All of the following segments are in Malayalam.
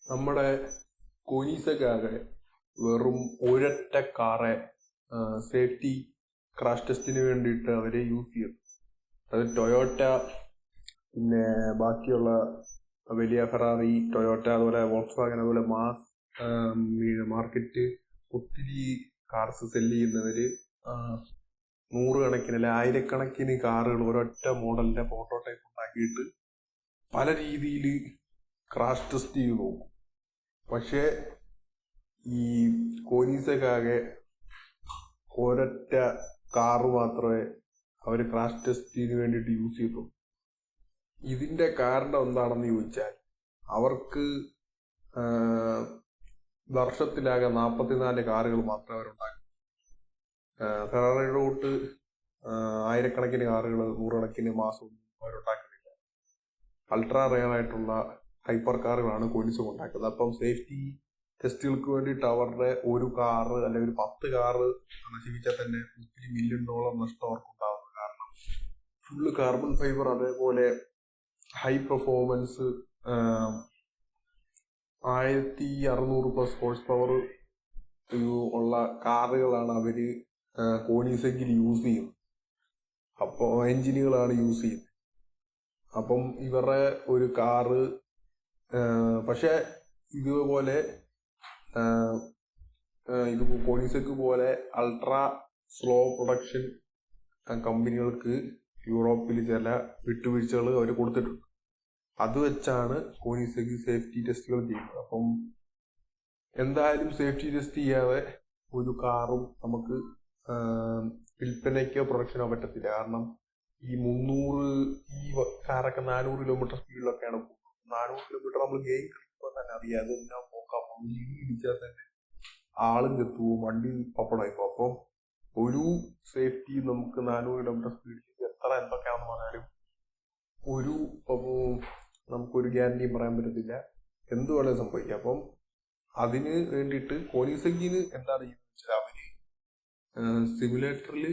നമ്മുടെ കോനീസക്കാകെ വെറും ഒരൊറ്റ കാറെ സേഫ്റ്റി ക്രാഷ് ടെസ്റ്റിന് വേണ്ടിയിട്ട് അവരെ യൂസ് ചെയ്യും. അത് ടൊയോട്ട, പിന്നെ ബാക്കിയുള്ള വലിയ ഫെറാറി, ടൊയോട്ട, അതുപോലെ വോക്സ് വാഗൻ, അതുപോലെ മാർക്കറ്റ് ഒത്തിരി കാർസ് സെല്ല് ചെയ്യുന്നവര് നൂറുകണക്കിന് അല്ലെ ആയിരക്കണക്കിന് കാറുകൾ ഒരൊറ്റ മോഡലിന്റെ പ്രോട്ടോടൈപ്പ് ഉണ്ടാക്കിയിട്ട് പല രീതിയിൽ ക്രാഷ് ടെസ്റ്റ് ചെയ്ത് നോക്കും. പക്ഷേ ഈ കോനീസക്കാകെ ഒരൊറ്റ കാറ് മാത്രമേ അവർ ക്രാഷ് ടെസ്റ്റിന് വേണ്ടിയിട്ട് യൂസ് ചെയ്തു. ഇതിന്റെ കാരണം എന്താണെന്ന് ചോദിച്ചാൽ, അവർക്ക് വർഷത്തിലാകെ 44 കാറുകൾ മാത്രമേ അവരുണ്ടാക്കൂ. ഫെറാറിയുടെ തൊട്ട് ആയിരക്കണക്കിന് കാറുകൾ, നൂറുകണക്കിന് മാസം അവരുണ്ടാക്കുന്നില്ല. അൾട്രാ റെയർ ആയിട്ടുള്ള ഹൈപ്പർ കാറുകളാണ് കോനിസ് ഉണ്ടാക്കുന്നത്. അപ്പം സേഫ്റ്റി ടെസ്റ്റുകൾക്ക് വേണ്ടിയിട്ട് അവരുടെ ഒരു കാറ് അല്ലെങ്കിൽ ഒരു 10 കാറ് നശിപ്പിച്ചാൽ തന്നെ $1 മില്യൺ നഷ്ടം അവർക്കുണ്ടാകുന്നു. കാരണം ഫുള്ള് കാർബൺ ഫൈബർ, അതേപോലെ ഹൈ പെർഫോമൻസ് 1600+ ഹോഴ്സ് പവർ ഉള്ള കാറുകളാണ് അവര് കോനീസെക്കിൽ യൂസ് ചെയ്യുന്നത്. അപ്പോൾ എഞ്ചിനുകളാണ് യൂസ് ചെയ്യുന്നത്. അപ്പം ഇവരുടെ ഒരു കാറ് പക്ഷെ ഇതുപോലെ ഇത് കോനീസെക്ക് പോലെ അൾട്രാ സ്ലോ പ്രൊഡക്ഷൻ കമ്പനികൾക്ക് യൂറോപ്പിൽ ചില വിട്ടുവീഴ്ചകൾ അവർ കൊടുത്തിട്ടുണ്ട്. അത് വെച്ചാണ് കോനീസെക്ക് സേഫ്റ്റി ടെസ്റ്റുകൾ ചെയ്യുന്നത്. അപ്പം എന്തായാലും സേഫ്റ്റി ടെസ്റ്റ് ചെയ്യാതെ ഒരു കാറും നമുക്ക് വിൽപ്പനയ്ക്കോ പ്രൊഡക്ഷനോ പറ്റത്തില്ല. കാരണം ഈ കാറൊക്കെ 400 കിലോമീറ്റർ സ്പീഡിലൊക്കെയാണ് പോകുന്നത്. 400 കിലോമീറ്റർ നമ്മൾ ഗെയിം കളിക്കുമ്പോൾ തന്നെ അറിയാം. അത് എന്നാ പോക്കാം. ഇടിച്ചാൽ തന്നെ ആളും ചെത്തുപോകും, വണ്ടി പപ്പടമായിപ്പോ. അപ്പം ഒരു സേഫ്റ്റി നമുക്ക് 400 കിലോമീറ്റർ സ്പീഡിൽ എന്തൊക്കെയാണെന്ന് പറഞ്ഞാലും നമുക്കൊരു ഗ്യാരണ്ടിയും പറയാൻ പറ്റത്തില്ല. എന്ത് വേണേലും സംഭവിക്കാം. അപ്പം അതിന് വേണ്ടിയിട്ട് കോനീസെക്കിന് എന്താണ് ചെയ്യുന്നത് വെച്ചാൽ, അവര് സിമുലേറ്ററിൽ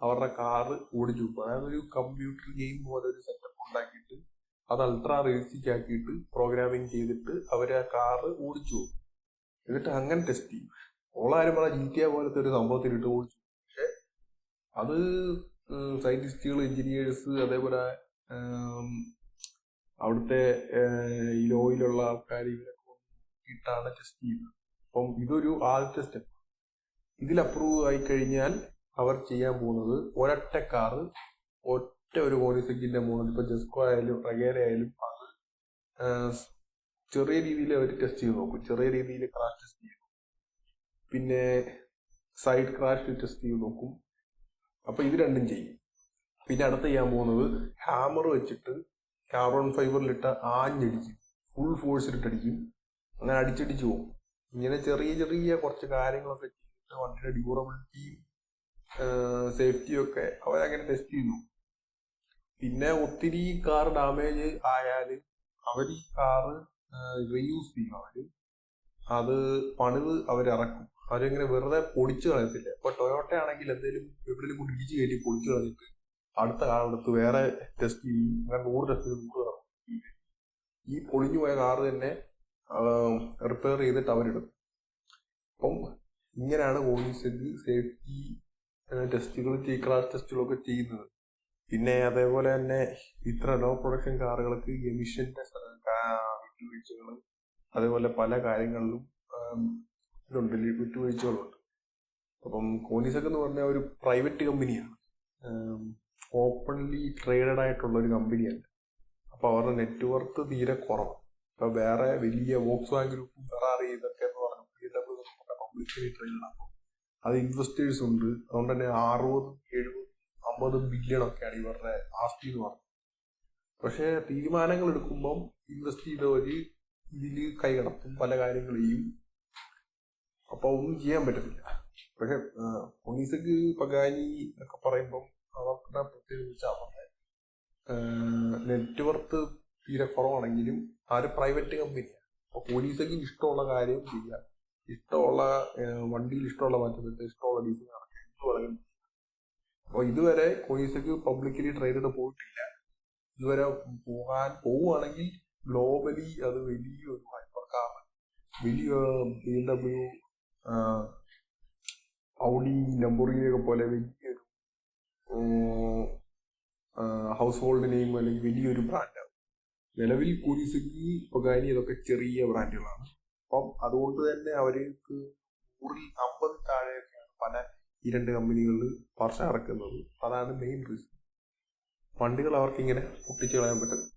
അവരുടെ കാറ് ഓടിച്ചു പോകും. അതായത് ഒരു കമ്പ്യൂട്ടർ ഗെയിം പോലെ ഒരു സെറ്റപ്പ് ഉണ്ടാക്കിയിട്ട് അത് അൾട്രാ റിയലിസ്റ്റിക് ആക്കിയിട്ട് പ്രോഗ്രാമിങ് ചെയ്തിട്ട് അവർ ആ കാറ് ഓടിച്ചു പോകും. എന്നിട്ട് അങ്ങനെ ടെസ്റ്റ് ചെയ്യും. ഓളാരും പറഞ്ഞ GTA പോലത്തെ ഒരു സംഭവത്തിലിട്ട് ഓടിച്ചു. പക്ഷെ അത് സയന്റിസ്റ്റുകൾ, എഞ്ചിനീയേഴ്സ്, അതേപോലെ അവിടുത്തെ ഈ ലോയിലുള്ള ആൾക്കാർ ഇവരൊക്കെ ഇട്ടാണ് ടെസ്റ്റ് ചെയ്യുന്നത്. അപ്പം ഇതൊരു ആദ്യത്തെ സ്റ്റെപ്പ്. ഇതിൽ അപ്രൂവ് ആയി കഴിഞ്ഞാൽ അവർ ചെയ്യാൻ പോകുന്നത് ഒരൊറ്റ കാറ് ഒറ്റ ഒരു കോനീസെക്കിന്റെ മോഡൽ, ഇപ്പൊ ജെസ്കോ ആയാലും റഗേര ആയാലും അത് ചെറിയ രീതിയിൽ അവർ ടെസ്റ്റ് ചെയ്ത് നോക്കും. ചെറിയ രീതിയിൽ ക്രാഷ് ടെസ്റ്റ് ചെയ്യും, പിന്നെ സൈഡ് ക്രാഷ് ടെസ്റ്റ് ചെയ്ത് നോക്കും. അപ്പൊ ഇത് രണ്ടും ചെയ്യും. പിന്നെ അടുത്ത് ചെയ്യാൻ പോകുന്നത് ഹാമർ വെച്ചിട്ട് കാർബൺ ഫൈബറിലിട്ട് ആഞ്ഞടിക്കും, ഫുൾ ഫോഴ്സിലിട്ടടിക്കും. അങ്ങനെ അടിച്ചടിച്ച് പോകും. ഇങ്ങനെ ചെറിയ ചെറിയ കുറച്ച് കാര്യങ്ങളൊക്കെ ചെയ്തിട്ട് വണ്ടിയുടെ ഡ്യൂറബിലിറ്റിയും സേഫ്റ്റിയും ഒക്കെ അവരങ്ങനെ ടെസ്റ്റ് ചെയ്യുന്നു. പിന്നെ ഒത്തിരി കാർ ഡാമേജ് ആയാൽ അവർ ഈ കാറ് റീയൂസ് ചെയ്യും. അത് പണിത് അവരിറക്കും. അവരിങ്ങനെ വെറുതെ പൊടിച്ചു കളയത്തില്ല. ഇപ്പൊ ടൊയോട്ട ആണെങ്കിൽ എന്തെങ്കിലും എവിടെയും കൊണ്ട് ഇടിച്ച് കയറ്റി പൊടിച്ചു കളഞ്ഞിട്ട് അടുത്ത കാറെടുത്ത് വേറെ ടെസ്റ്റ് ചെയ്യും. അങ്ങനെ 100 ടെസ്റ്റ് 100 കാർ. ഈ പൊളിഞ്ഞു പോയ കാറ് തന്നെ റിപ്പയർ ചെയ്തിട്ട് അവരിടും. അപ്പം ഇങ്ങനെയാണ് കോനീസെക്ക് സേഫ്റ്റി ടെസ്റ്റുകൾ, ക്രാഷ് ടെസ്റ്റുകളൊക്കെ ചെയ്യുന്നത്. പിന്നെ അതേപോലെ തന്നെ ഇത്ര ലോ പ്രൊഡക്ഷൻ കാറുകൾക്ക് എമിഷന്റെ വിട്ടുവീഴ്ചകൾ, അതേപോലെ പല കാര്യങ്ങളിലും വിട്ടുവീഴ്ചകളുണ്ട്. അപ്പം കോനീസെക്ക് എന്ന് പറഞ്ഞാൽ ഒരു പ്രൈവറ്റ് കമ്പനിയാണ്, ഓപ്പൺലി ട്രേഡഡ് ആയിട്ടുള്ള ഒരു കമ്പനിയല്ല. അപ്പൊ അവരുടെ നെറ്റ്വർത്ത് തീരെ കുറവാണ്. ഇപ്പൊ വേറെ വലിയ വോക്സ് വാഗൻ ഗ്രൂപ്പും ഫെറാറി ഇതൊക്കെ എന്ന് പറഞ്ഞാൽ പബ്ലിക്കലി ട്രേഡഡ് ആണ്. അത് ഇൻവെസ്റ്റേഴ്സ് ഉണ്ട്. അതുകൊണ്ട് തന്നെ 60, 70, 50 ബില്യൺ ഒക്കെയാണ് ഇവരുടെ ആസ്തി എന്ന് പറഞ്ഞത്. പക്ഷെ തീരുമാനങ്ങൾ എടുക്കുമ്പം ഇൻവെസ്റ്റ് ചെയ്തവര് ഇതിൽ കൈകടത്തും, പല കാര്യങ്ങൾ ചെയ്യും. അപ്പൊ ഒന്നും ചെയ്യാൻ പറ്റത്തില്ല. പക്ഷെ കോനീസെക്ക്, പഗാനി ഒക്കെ പറയുമ്പം അവരുടെ പ്രത്യേകിച്ച് അവരുടെ നെറ്റ്വർത്ത് തീരെ കുറവാണെങ്കിലും ആ ഒരു പ്രൈവറ്റ് കമ്പനിയാണ്. അപ്പൊ കോനീസെക്കിന് ഇഷ്ടമുള്ള കാര്യം ചെയ്യാം, ഇഷ്ടമുള്ള വണ്ടിയിൽ ഇഷ്ടമുള്ള മാറ്റം, ഇഷ്ടമുള്ള ഡിസൈൻ നടക്കും. അപ്പൊ ഇതുവരെ കോനീസെക്ക് പബ്ലിക്കലി ട്രേഡഡ് പോയിട്ടില്ല. ഇതുവരെ പോവുകയാണെങ്കിൽ ഗ്ലോബലി അത് വലിയൊരു ഹൈപ്പർ കാർ വലിയ BMW, ഔഡി, ലംബോർഗിനിയൊക്കെ പോലെ വലിയൊരു ഹൗസ് ഹോൾഡ് നെയിം അല്ലെങ്കിൽ വലിയൊരു ബ്രാൻഡാണ്. നിലവിൽ കുയിസുക്കി, പഗാനി ഇതൊക്കെ ചെറിയ ബ്രാൻഡുകളാണ്. അപ്പം അതുകൊണ്ട് തന്നെ അവർക്ക് 150 താഴെയൊക്കെയാണ് പല ഈ രണ്ട് കമ്പനികളിൽ വർഷം ഇറക്കുന്നത്. അതാണ് മെയിൻ റീസൺ. വണ്ടികൾ അവർക്ക് ഇങ്ങനെ പൊട്ടിച്ചു കളയാൻ പറ്റും.